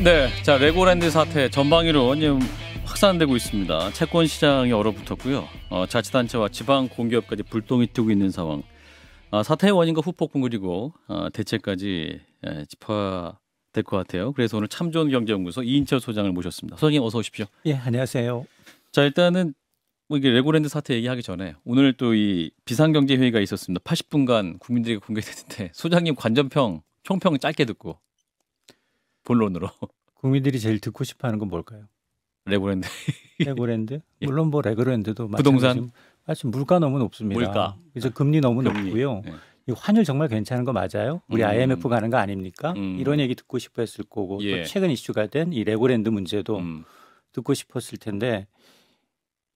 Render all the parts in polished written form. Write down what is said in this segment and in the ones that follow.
네, 자 레고랜드 사태 전방위로 지금 확산되고 있습니다. 채권 시장이 얼어붙었고요. 자치단체와 지방 공기업까지 불똥이 튀고 있는 상황. 사태의 원인과 후폭풍 그리고 대책까지 짚어야 될 것 같아요. 그래서 오늘 참좋은경제연구소 이인철 소장을 모셨습니다. 소장님 어서 오십시오. 예, 안녕하세요. 자 일단은 이게 레고랜드 사태 얘기하기 전에 오늘 또 이 비상경제 회의가 있었습니다. 80분간 국민들에게 공개됐는데 소장님 관전평 총평 짧게 듣고 본론으로. 국민들이 제일 듣고 싶어하는 건 뭘까요? 레고랜드. 레고랜드? 물론 뭐 레고랜드도 부동산. 마치 물가 너무 높습니다. 물가. 그래서 금리 너무 금리. 높고요. 네. 이 환율 정말 괜찮은 거 맞아요? 우리 IMF 가는 거 아닙니까? 이런 얘기 듣고 싶어 했을 거고 예. 또 최근 이슈가 된 이 레고랜드 문제도 듣고 싶었을 텐데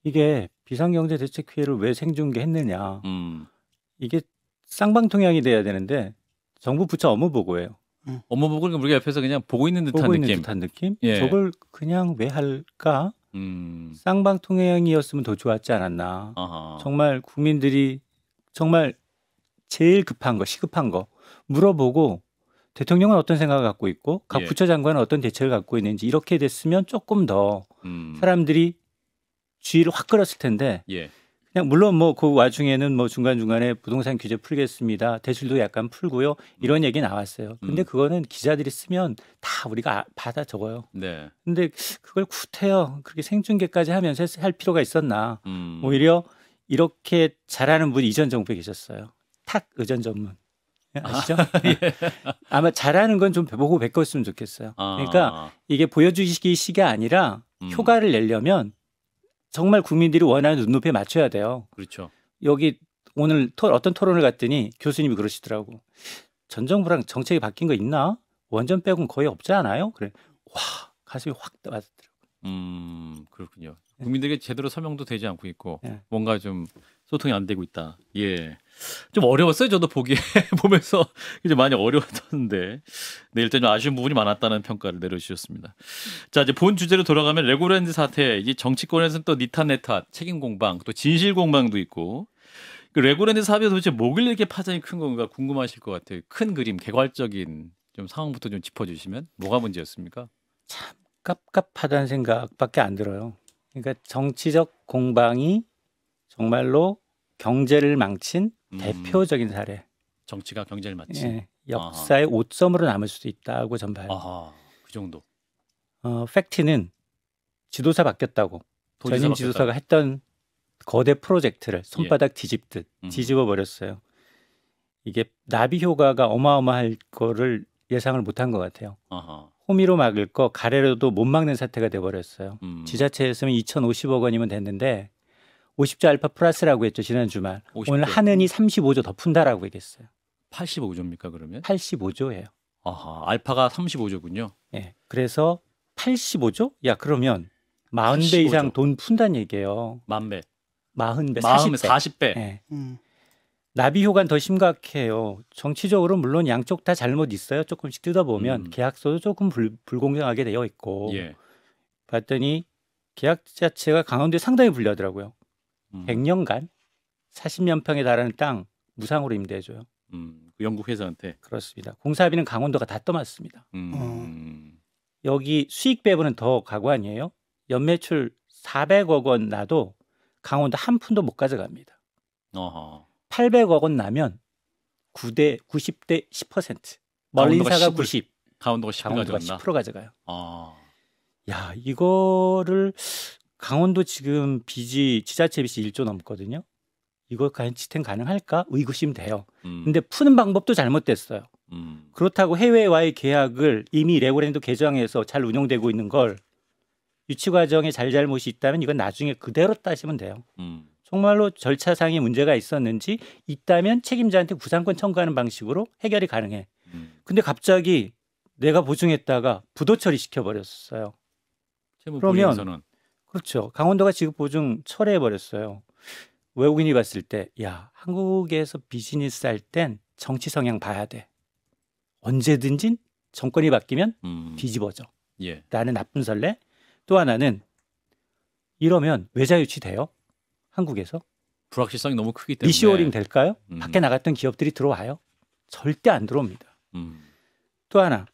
이게 비상경제대책회의를 왜 생중계했느냐. 이게 쌍방통행이 돼야 되는데 정부 부처 업무보고예요. 업무보고를 우리가 옆에서 그냥 보고 있는 듯한 보고 느낌. 있는 듯한 느낌? 예. 저걸 그냥 왜 할까? 쌍방통행이었으면 더 좋았지 않았나. 아하. 정말 국민들이 정말 제일 급한 거, 시급한 거 물어보고 대통령은 어떤 생각을 갖고 있고 각 예. 부처 장관은 어떤 대책을 갖고 있는지 이렇게 됐으면 조금 더 사람들이 주의를 확 끌었을 텐데 예. 그냥 물론 뭐 그 와중에는 뭐 중간중간에 부동산 규제 풀겠습니다. 대출도 약간 풀고요. 이런 얘기 나왔어요. 근데 그거는 기자들이 쓰면 다 우리가 받아 적어요. 네. 근데 그걸 구태여 그렇게 생중계까지 하면서 할 필요가 있었나. 오히려 이렇게 잘하는 분이 이전 정부에 계셨어요. 탁 의전 전문. 아시죠? 아마 잘하는 건 좀 보고 배웠으면 좋겠어요. 그러니까 이게 보여주기식이 아니라 효과를 내려면 정말 국민들이 원하는 눈높이에 맞춰야 돼요. 그렇죠. 여기 오늘 어떤 토론을 갔더니 교수님이 그러시더라고. 전 정부랑 정책이 바뀐 거 있나? 원전 빼고는 거의 없지 않아요? 그래. 와 가슴이 확 와닿더라고요. 그렇군요. 국민들에게 제대로 설명도 되지 않고 있고 네. 뭔가 좀 소통이 안 되고 있다. 예, 좀 어려웠어요. 저도 보기에 보면서 이제 많이 어려웠는데 네, 일단 좀 아쉬운 부분이 많았다는 평가를 내려주셨습니다. 자 이제 본 주제로 돌아가면 레고랜드 사태 이제 정치권에서는 또 니탄 네탓 책임 공방 또 진실 공방도 있고 그 레고랜드 사업이 도대체 뭐길래 이렇게 파장이 큰 건가 궁금하실 것 같아요. 큰 그림 개괄적인 좀 상황부터 좀 짚어주시면 뭐가 문제였습니까? 참 깝깝하다는 생각밖에 안 들어요. 그러니까 정치적 공방이 정말로 경제를 망친 대표적인 사례. 정치가 경제를 맞지. 예, 역사의 오점으로 남을 수도 있다고 전 봐요. 아하, 그 정도. 팩트는 지도사 바뀌었다고 전임 지도사가 했던 거대 프로젝트를 손바닥 뒤집듯 뒤집어 버렸어요. 이게 나비 효과가 어마어마할 거를 예상을 못한 것 같아요. 아하. 호미로 막을 거 가래로도 못 막는 사태가 돼버렸어요. 지자체에서는 2,050억 원이면 됐는데 50조 알파 플러스라고 했죠. 지난 주말. 50조. 오늘 하느니 35조 더 푼다라고 얘기했어요. 85조입니까 그러면? 85조예요. 아하, 알파가 35조군요. 네, 그래서 85조? 야 그러면 40배 85조. 이상 돈 푼다는 얘기예요. 10,000배. 40배, 40배. 네. 나비 효과는 더 심각해요. 정치적으로 물론 양쪽 다 잘못 있어요. 조금씩 뜯어보면 계약서도 조금 불공정하게 되어 있고 예. 봤더니 계약 자체가 강원도에 상당히 불리하더라고요. 100년간 40만 평에 달하는 땅 무상으로 임대해줘요. 그 영국 회사한테. 그렇습니다. 공사비는 강원도가 다 떠맡습니다. 여기 수익 배분은 더 가고 아니에요? 연매출 400억 원 나도 강원도 한 푼도 못 가져갑니다. 어허. 800억 원 나면 90대 10%. 멀린사가 90. 강원도가 10% 가져가요. 아. 야, 이거를 강원도 지금 빚이 지자체 빚이 1조 넘거든요. 이거 과연 지탱 가능할까? 의구심 돼요. 근데 푸는 방법도 잘못됐어요. 그렇다고 해외와의 계약을 이미 레고랜드 개정해서 잘 운용되고 있는 걸 유치 과정에 잘잘못이 있다면 이건 나중에 그대로 따지면 돼요. 정말로 절차상의 문제가 있었는지 있다면 책임자한테 구상권 청구하는 방식으로 해결이 가능해. 근데 갑자기 내가 보증했다가 부도 처리시켜버렸어요. 그러면 그렇죠. 강원도가 지급 보증 철회해버렸어요. 외국인이 봤을 때 야 한국에서 비즈니스 할 땐 정치 성향 봐야 돼. 언제든지 정권이 바뀌면 뒤집어져. 예. 라는 나쁜 선례. 또 하나는 이러면 외자 유치돼요? 한국에서? 불확실성이 너무 크기 때문에. 리쇼어링 될까요? 밖에 나갔던 기업들이 들어와요? 절대 안 들어옵니다. 또 하나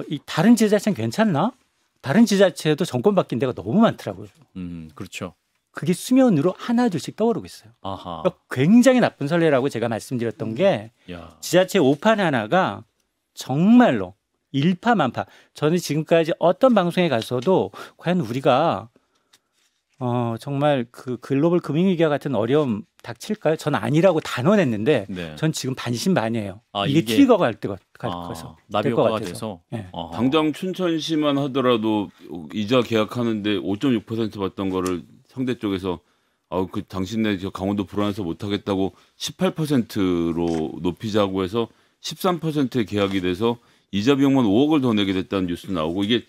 이 다른 지자체는 괜찮나? 다른 지자체도 정권 바뀐 데가 너무 많더라고요. 그렇죠. 그게 수면으로 하나 둘씩 떠오르고 있어요. 아하. 그러니까 굉장히 나쁜 선례라고 제가 말씀드렸던 게 야. 지자체 오판 하나가 정말로 일파만파. 저는 지금까지 어떤 방송에 가서도 과연 우리가 정말 그 글로벌 금융위기와 같은 어려움 닥칠까요? 전 아니라고 단언했는데 네. 전 지금 반신반의해요. 아, 이게 트리거가 될 것 같아서. 나비 될 것 효과가 같아서. 돼서. 네. 당장 춘천시만 하더라도 이자 계약하는데 5.6% 받던 거를 상대 쪽에서 그 당신네 강원도 불안해서 못하겠다고 18%로 높이자고 해서 13%의 계약이 돼서 이자 비용만 5억을 더 내게 됐다는 뉴스 나오고 이게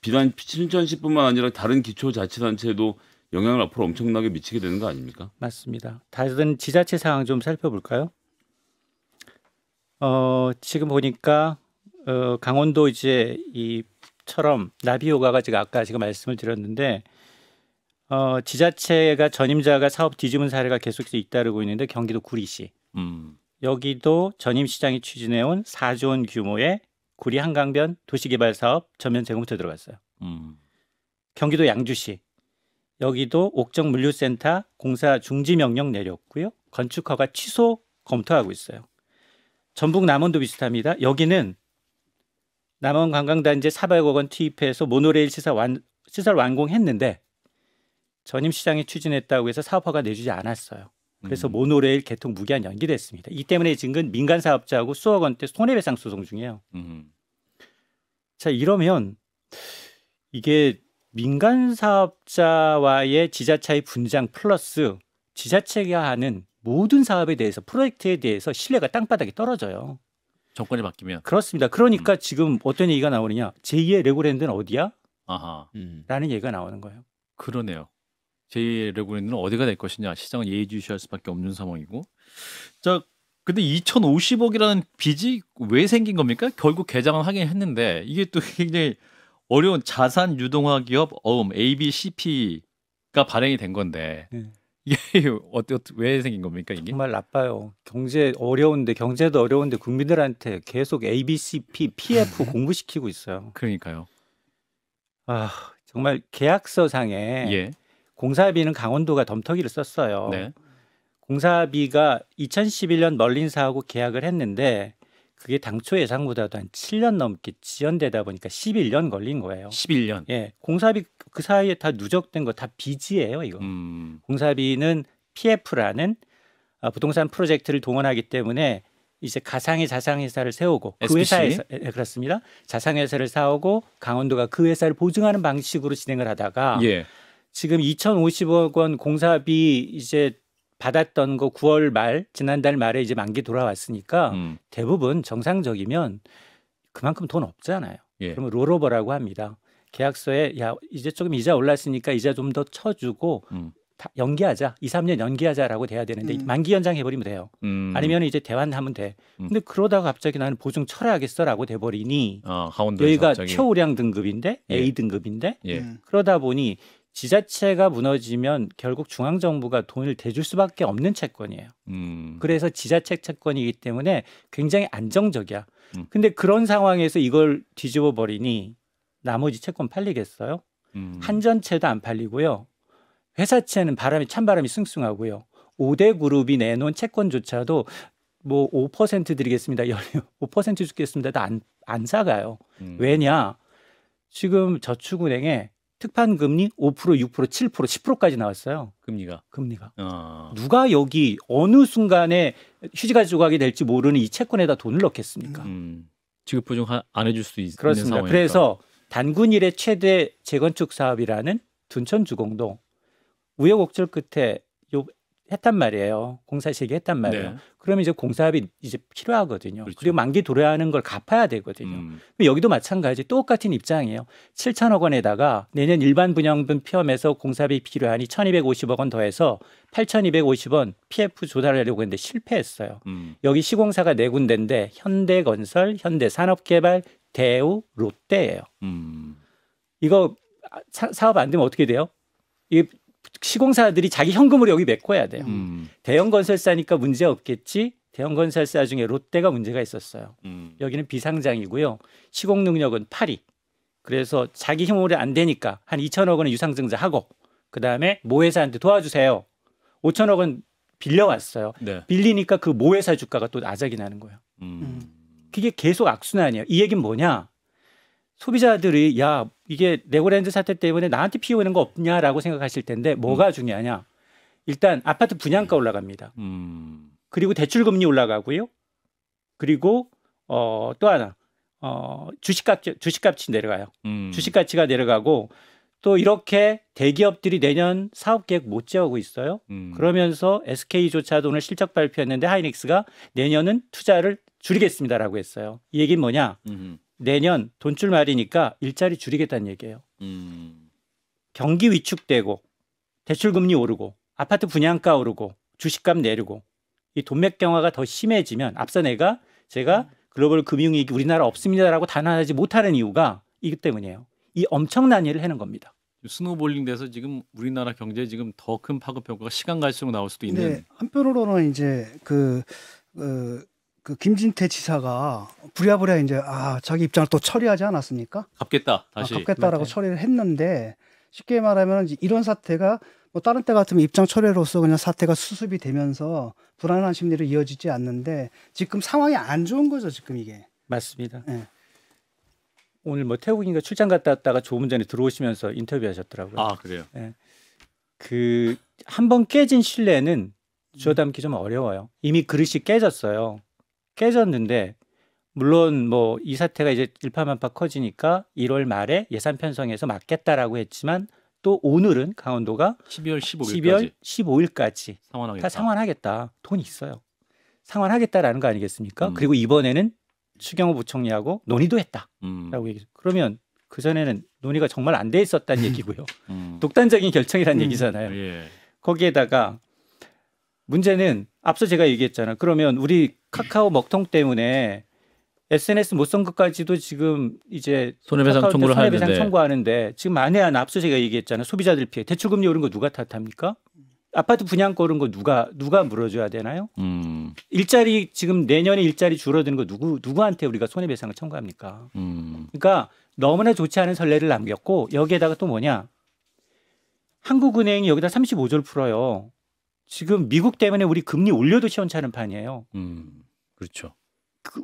비단 춘천시뿐만 아니라 다른 기초자치단체에도 영향을 앞으로 엄청나게 미치게 되는 거 아닙니까? 맞습니다. 다른 지자체 상황 좀 살펴볼까요? 지금 보니까 강원도 이제 이처럼 나비 효과가 아까 제가 말씀을 드렸는데 지자체가 전임자가 사업 뒤집은 사례가 계속해서 잇따르고 있는데 경기도 구리시 여기도 전임시장이 추진해온 4조 원 규모의 구리 한강변 도시개발 사업 전면 재검토 들어갔어요. 경기도 양주시 여기도 옥정 물류센터 공사 중지 명령 내렸고요. 건축 허가 취소 검토하고 있어요. 전북 남원도 비슷합니다. 여기는 남원 관광단지 400억 원 투입해서 모노레일 시설 완공했는데 전임시장이 추진했다고 해서 사업 허가 내주지 않았어요. 그래서 모노레일 개통 무기한 연기됐습니다. 이 때문에 지금 민간 사업자하고 수억 원대 손해배상 소송 중이에요. 자, 이러면 이게 민간 사업자와의 지자체의 분장 플러스 지자체가 하는 모든 사업에 대해서 프로젝트에 대해서 신뢰가 땅바닥에 떨어져요. 정권이 바뀌면. 그렇습니다. 그러니까 지금 어떤 얘기가 나오느냐. 제2의 레고랜드는 어디야? 아하. 라는 얘기가 나오는 거예요. 그러네요. 제2의 레고랜드는 어디가 될 것이냐. 시장은 예의주시할 수밖에 없는 상황이고. 자, 근데 2,050억이라는 빚이 왜 생긴 겁니까? 결국 개장은 하긴 했는데 이게 또 굉장히 어려운 자산 유동화 기업 ABCP가 발행이 된 건데 이게 왜 생긴 겁니까 이게? 정말 나빠요. 경제도 어려운데 국민들한테 계속 ABCP, PF 공부시키고 있어요. 그러니까요. 정말 계약서상에 공사비는 강원도가 덤터기를 썼어요. 네. 공사비가 2011년 멀린사하고 계약을 했는데 그게 당초 예상보다도 한 7년 넘게 지연되다 보니까 11년 걸린 거예요. 11년. 예, 공사비 그 사이에 다 누적된 거 다 빚이에요, 이거. 공사비는 PF라는 부동산 프로젝트를 동원하기 때문에 이제 가상의 자산회사를 세우고 그 회사에서 그렇습니다. 자산회사를 사오고 강원도가 그 회사를 보증하는 방식으로 진행을 하다가 지금 2,050억 원 공사비 이제 받았던 거 9월 말 지난달 말에 이제 만기 돌아왔으니까 대부분 정상적이면 그만큼 돈 없잖아요. 그러면 롤오버라고 합니다. 계약서에 야 이제 조금 이자 올랐으니까 이자 좀 더 쳐주고 다 연기하자. 2, 3년 연기하자라고 돼야 되는데 만기 연장해버리면 돼요. 아니면 이제 대환하면 돼. 근데 그러다가 갑자기 나는 보증 철회하겠어라고 돼버리니 여기가 갑자기. 최우량 등급인데 A 등급인데 그러다 보니 지자체가 무너지면 결국 중앙정부가 돈을 대줄 수밖에 없는 채권이에요. 그래서 지자체 채권이기 때문에 굉장히 안정적이야. 근데 그런 상황에서 이걸 뒤집어 버리니 나머지 채권 팔리겠어요? 한전채도 안 팔리고요. 회사채는 찬바람이 숭숭하고요. 5대 그룹이 내놓은 채권조차도 뭐 5% 드리겠습니다. 5% 주겠습니다. 안 사가요. 왜냐? 지금 저축은행에 특판 금리 5%, 6%, 7%, 10%까지 나왔어요. 금리가. 누가 여기 어느 순간에 휴지가 조각이 될지 모르는 이 채권에다 돈을 넣겠습니까? 지급 보증 안 해줄 수도 있는 그렇습니다. 상황이니까. 그래서 단군일의 최대 재건축 사업이라는 둔천주공도 우여곡절 끝에 했단 말이에요. 공사 시기했단 말이에요. 네. 그러면 이제 공사비 이제 필요하거든요. 그렇죠. 그리고 만기 도래하는 걸 갚아야 되거든요. 여기도 마찬가지 똑같은 입장이에요. 7천억 원에다가 내년 일반 분양분 포함해서 공사비 필요하니 1,250억 원 더해서 8,250원 PF 조달하려고 했는데 실패했어요. 여기 시공사가 네 군데인데 현대건설, 현대산업개발, 대우, 롯데예요. 이거 사업 안 되면 어떻게 돼요? 이 시공사들이 자기 현금으로 여기 메꿔야 돼요. 대형 건설사니까 문제 없겠지. 대형 건설사 중에 롯데가 문제가 있었어요. 여기는 비상장이고요. 시공 능력은 8위. 그래서 자기 힘으로 안 되니까 한 2천억 원의 유상증자 하고 그다음에 모회사한테 도와주세요. 5천억 원 빌려왔어요. 네. 빌리니까 그 모회사 주가가 또 아작이 나는 거예요. 그게 계속 악순환이에요. 이 얘기는 뭐냐? 소비자들이 야 이게 레고랜드 사태 때문에 나한테 피해오는 거 없냐라고 생각하실 텐데 뭐가 중요하냐? 일단 아파트 분양가 올라갑니다. 그리고 대출금리 올라가고요. 그리고 또 하나 주식값이 내려가요. 주식 가치가 내려가고 또 이렇게 대기업들이 내년 사업 계획 못 세우고 있어요. 그러면서 SK조차도 오늘 실적 발표했는데 하이닉스가 내년은 투자를 줄이겠습니다라고 했어요. 이 얘기는 뭐냐? 내년 돈줄 말이니까 일자리 줄이겠다는 얘기예요. 경기 위축되고 대출금리 오르고 아파트 분양가 오르고 주식값 내리고 이 돈맥 경화가 더 심해지면 앞서 제가 글로벌 금융위기 우리나라 없습니다라고 단언하지 못하는 이유가 이기 때문이에요. 이 엄청난 일을 해는 겁니다. 스노볼링 돼서 지금 우리나라 경제에 지금 더 큰 파급 효과가 시간 갈수록 나올 수도 있는. 네, 한편으로는 이제 그 김진태 지사가 부랴부랴 이제 자기 입장을 또 처리하지 않았습니까? 갚겠다 다시. 갚겠다라고 맞아요. 처리를 했는데 쉽게 말하면 이제 이런 사태가 뭐 다른 때 같으면 입장 처리로서 그냥 사태가 수습이 되면서 불안한 심리로 이어지지 않는데 지금 상황이 안 좋은 거죠 지금 이게. 맞습니다. 네. 오늘 뭐 태국인가 출장 갔다 왔다가 조금 전에 들어오시면서 인터뷰하셨더라고요. 아 그래요. 그 한 번 깨진 신뢰는 주워 담기 좀 어려워요. 이미 그릇이 깨졌어요. 깨졌는데 물론 뭐 이 사태가 이제 일파만파 커지니까 1월 말에 예산 편성해서 막겠다라고 했지만 또 오늘은 강원도가 12월 15일까지 12월 15일까지 상환하겠다. 다 상환하겠다. 돈이 있어요. 상환하겠다라는 거 아니겠습니까? 음. 그리고 이번에는 추경호 부총리하고 논의도 했다라고 음. 얘기해요. 그러면 그전에는 논의가 정말 안 돼 있었다는 얘기고요. 음. 독단적인 결정이라는 얘기잖아요. 예. 거기에다가 문제는 앞서 제가 얘기했잖아요. 그러면 우리 카카오 먹통 때문에 SNS 못 선 것까지도 지금 이제 손해배상 카카오한테 청구를 손해배상 하는데 청구하는데 지금 만에 하나 앞서 제가 얘기했잖아요. 소비자들 피해. 대출금리 오른 거 누가 탓합니까? 아파트 분양가 오른 거 누가 물어줘야 되나요? 일자리 지금 내년에 일자리 줄어드는 거 누구한테 우리가 손해배상을 청구합니까? 그러니까 너무나 좋지 않은 선례를 남겼고 여기에다가 또 뭐냐? 한국은행이 여기다 35조를 풀어요. 지금 미국 때문에 우리 금리 올려도 시원찮은 판이에요. 그렇죠.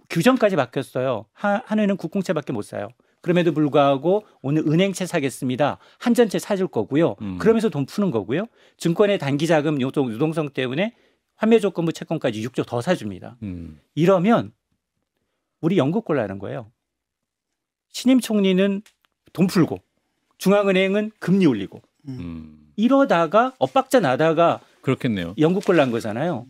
규정까지 바뀌었어요. 한은은 국공채밖에 못 사요. 그럼에도 불구하고 오늘 은행채 사겠습니다. 한전채 사줄 거고요. 그러면서 돈 푸는 거고요. 증권의 단기 자금 유동성 때문에 환매조건부 채권까지 6조 더 사줍니다. 이러면 우리 영국 꼴라는 거예요. 신임 총리는 돈 풀고 중앙은행은 금리 올리고 이러다가 엇박자 나다가 그렇겠네요. 영국 꼴난 거잖아요.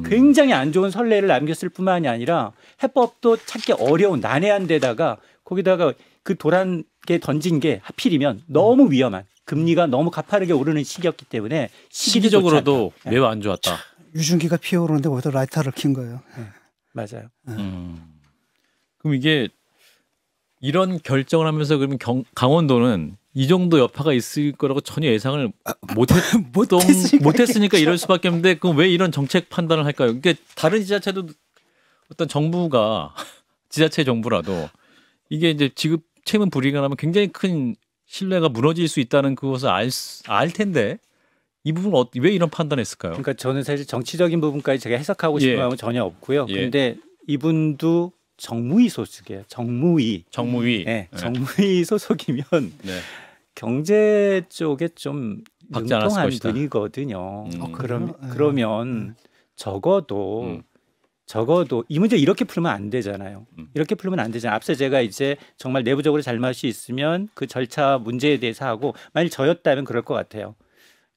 굉장히 안 좋은 선례를 남겼을 뿐만이 아니라 해법도 찾기 어려운 난해한 데다가 거기다가 그 도란게 던진 게 하필이면 너무 위험한 금리가 너무 가파르게 오르는 시기였기 때문에 시기적으로도 매우 안 좋았다. 유증기가 피어오르는데 거기다 라이터를 킨 거예요. 맞아요. 그럼 이게 이런 결정을 하면서 그러면 강원도는 이 정도 여파가 있을 거라고 전혀 예상을 못했으니까 이럴 수밖에 없는데 그럼 왜 이런 정책 판단을 할까요? 그러니까 다른 지자체도 어떤 정부가 지자체 정부라도 이게 이제 지급 채무 불이익을 하면 굉장히 큰 신뢰가 무너질 수 있다는 그것을 알 텐데 이 부분은 왜 이런 판단했을까요? 그러니까 저는 사실 정치적인 부분까지 제가 해석하고 싶은 마음은 전혀 없고요. 근데 이분도 정무위 소속이에요. 정무위. 네, 정무위 소속이면 경제 쪽에 좀 융통한 분이거든요. 그러면 적어도 이 문제 이렇게 풀면 안 되잖아요. 이렇게 풀면 안 되잖아요. 앞서 제가 이제 정말 내부적으로 잘못이 있으면 그 절차 문제에 대해서 하고 만일 저였다면 그럴 것 같아요.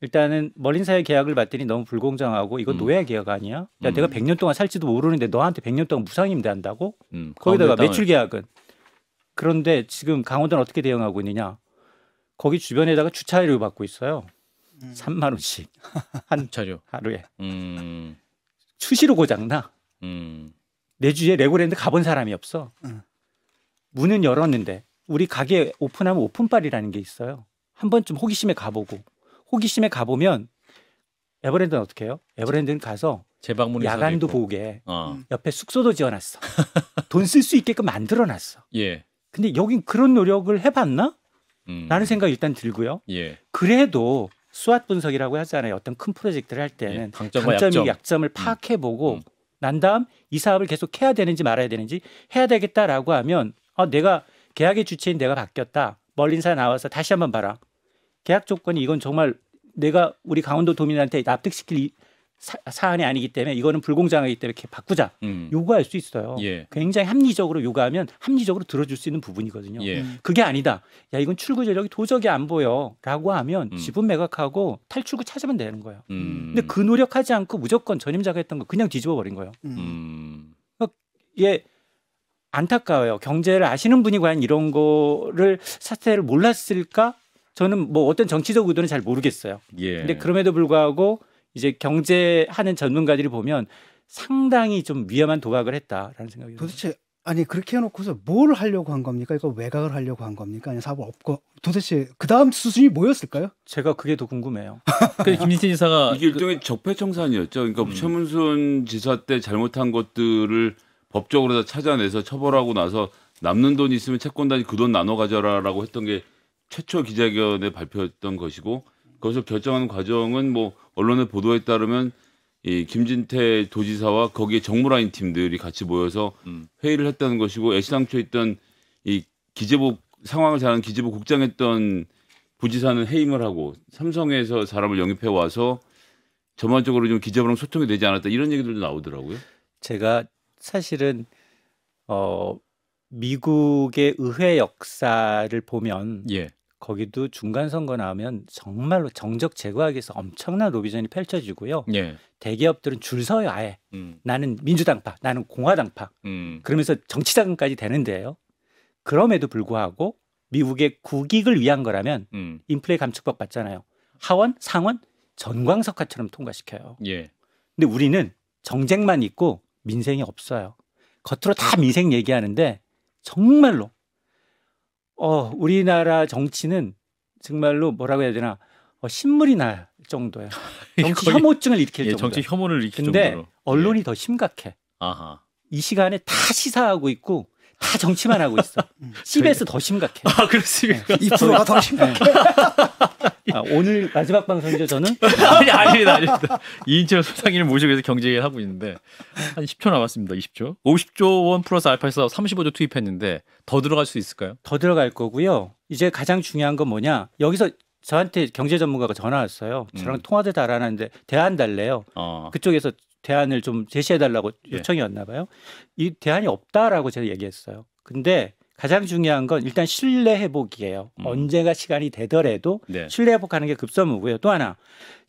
일단은 멀린사회 계약을 봤더니 너무 불공정하고 이거 노예 계약 아니야? 야, 내가 100년 동안 살지도 모르는데 너한테 100년 동안 무상임대 한다고? 거기다가 매출 계약은. 그런데 지금 강원도는 어떻게 대응하고 있느냐? 거기 주변에다가 주차료 받고 있어요. 3만 원씩 한 주차료 하루에. 수시로 고장나. 내 주위에 레고랜드 가본 사람이 없어. 문은 열었는데 우리 가게 오픈하면 오픈빨이라는 게 있어요. 한 번쯤 호기심에 가보고. 호기심에 가보면 에버랜드는 어떻게 해요? 에버랜드는 가서 재방문이 야간도 있고. 보게 옆에 숙소도 지어놨어. 돈 쓸 수 있게끔 만들어놨어. 예. 근데 여긴 그런 노력을 해봤나? 라는 생각이 일단 들고요. 예. 그래도 SWOT 분석이라고 하잖아요. 어떤 큰 프로젝트를 할 때는 예. 강점과 강점이 약점을 파악해보고 난 다음 이 사업을 계속 해야 되는지 말아야 되는지 해야 되겠다라고 하면 내가 계약의 주체인 내가 바뀌었다. 멀린사 나와서 다시 한번 봐라. 계약 조건이 이건 정말 내가 우리 강원도 도민한테 납득시킬 사안이 아니기 때문에 이거는 불공정하기 때문에 이렇게 바꾸자. 요구할 수 있어요. 예. 굉장히 합리적으로 요구하면 합리적으로 들어줄 수 있는 부분이거든요. 예. 그게 아니다. 야 이건 출구 전력이 도저히 안 보여라고 하면 지분 매각하고 탈출구 찾으면 되는 거예요. 근데 그 노력하지 않고 무조건 전임자가 했던 거 그냥 뒤집어 버린 거예요. 예. 안타까워요. 경제를 아시는 분이 과연 이런 거를 사태를 몰랐을까? 저는 뭐 어떤 정치적 의도는 잘 모르겠어요. 예. 근데 그럼에도 불구하고 이제 경제하는 전문가들이 보면 상당히 좀 위험한 도박을 했다라는 생각이 들어요. 도대체 아니 그렇게 해놓고서 뭘 하려고 한 겁니까? 이거 외곽을 하려고 한 겁니까? 아니 사업을 없고 도대체 그 다음 수순이 뭐였을까요? 제가 그게 더 궁금해요. 그 김진태 지사가 이게 일종의 적폐청산이었죠. 그러니까 최문순 지사 때 잘못한 것들을 법적으로 다 찾아내서 처벌하고 나서 남는 돈 있으면 채권단이 그 돈 나눠 가져라라고 했던 게 최초 기자회견에 발표했던 것이고 그것을 결정하는 과정은 뭐 언론의 보도에 따르면 이 김진태 도지사와 거기에 정무라인 팀들이 같이 모여서 회의를 했다는 것이고 애시당초에 있던 이 기재부 상황을 잘 아는 기재부 국장했던 부지사는 해임을 하고 삼성에서 사람을 영입해 와서 전반적으로 좀 기재부랑 소통이 되지 않았다 이런 얘기들도 나오더라고요. 제가 사실은 미국의 의회 역사를 보면 예. 거기도 중간 선거 나오면 정말로 정적 제거하기 위해서 엄청난 로비전이 펼쳐지고요. 예. 대기업들은 줄 서요 아예. 나는 민주당파, 나는 공화당파. 그러면서 정치자금까지 되는데요. 그럼에도 불구하고 미국의 국익을 위한 거라면 인플레 감축법 받잖아요. 하원, 상원 전광석화처럼 통과시켜요. 예. 근데 우리는 정쟁만 있고 민생이 없어요. 겉으로 다 민생 얘기하는데 정말로 우리나라 정치는 정말로 뭐라고 해야 되나 신물이 날 정도예요. 정치 혐오증을 일으킬 정도. 정치 혐오를 일으킬 근데 정도로. 언론이 예. 더 심각해. 아하. 이 시간에 다 시사하고 있고 다 정치만 하고 있어. CBS 더 심각해. 아 그렇습니까? 2%가 더 심각해. 오늘 마지막 방송이죠 저는? 아닙니다. 이인철 소장님을 모시고 해서 경제 얘기를 하고 있는데 한 10초 남았습니다. 20초. 50조 원 플러스 알파에서 35조 투입했는데 더 들어갈 수 있을까요? 더 들어갈 거고요. 이제 가장 중요한 건 뭐냐. 여기서 저한테 경제 전문가가 전화 왔어요. 저랑 통화도 달아놨는데 대안 달래요. 그쪽에서 대안을 좀 제시해달라고 요청이 왔나 봐요. 이 대안이 없다라고 제가 얘기했어요. 근데 가장 중요한 건 일단 신뢰 회복이에요. 언제가 시간이 되더라도 네. 신뢰 회복하는 게 급선무고요. 또 하나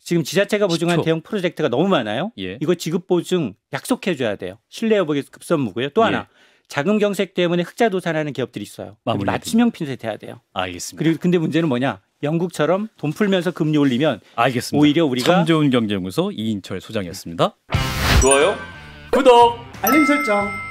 지금 지자체가 보증한 10초. 대형 프로젝트가 너무 많아요. 예. 이거 지급 보증 약속해 줘야 돼요. 신뢰 회복이 급선무고요. 또 하나 자금 경색 때문에 흑자 도산하는 기업들이 있어요. 맞춤형 핀셋 해야 돼요. 알겠습니다. 그리고 근데 문제는 뭐냐? 영국처럼 돈 풀면서 금리 올리면 알겠습니다. 오히려 우리가 참 좋은 경제연구소 이인철 소장이었습니다. 좋아요, 구독. 알림 설정.